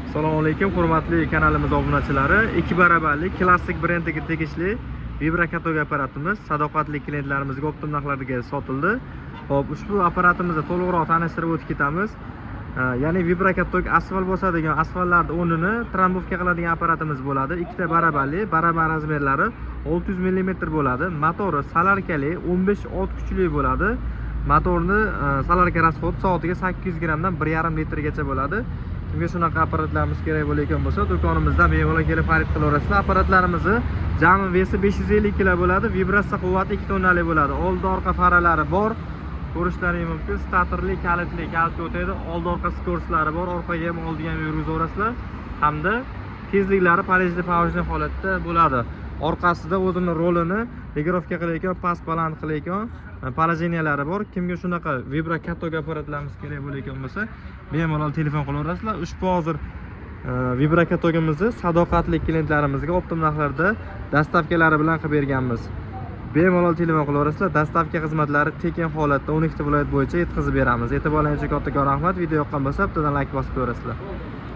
Assalomu alaykum, hurmatli kanalimiz obunachilari. 2 barabarlik klassik brendiga tegishli vibrakator apparatimiz sadoqatli klientlarimizga optim narxlarga sotildi. Xo'p, ushbu apparatimizni to'liqroq tanishtirib o'tib ketamiz. Ya'ni vibrakator asfalt bosadigan asfaltlarning o'rnini trombovka qiladigan apparatimiz bo'ladi. 2 barabarli, barabar razmerlari 600 mm bo'ladi. Motori salarkali 15 ot kuchli bo'ladi. Motorni salarka rasxodi soatiga 800 grammdan 1,5 litrgacha bo'ladi. Kimga shunaqa apparatlarimiz kerak bo'lgan bo'lsa, do'konimizda bemalol kelib xarid qilaverasizlar. Apparatlarimizni jami vesi 550 kg bo'ladi, vibratsiya quvvati 2 tonnalik bo'ladi. Old orqa faralari bor. Ko'rishlaringiz mumkin. Statorli, kalitli o'tadi. Old orqa skorslari bor. Orqaga ham oldiga ham yurg'izaverasizlar. Hamda tezliklari parajli pavajli holatda bo'ladi. Orqasida o'zini rolini regirovka qilayotgan, past baland qilayotgan parajeniyalari bor. Kimga shunaqa vibrakator apparatlarimiz kerak bo'lgan bo'lsa, bemalol telefon qilaverasizlar. Ushbu hozir vibrakatorimizni sadoqatli klientlarimizga optim narxlarda dastavkalari bilan qilib berganmiz. Bemalol telefon qilaverasizlar. Dastavka xizmatlari tekin holatda 12 viloyat bo'yicha yetkazib beramiz. E'tiboringiz uchun kattakon rahmat. Video yoqqan bo'lsa, bittadan like bosib qo'yasizlar.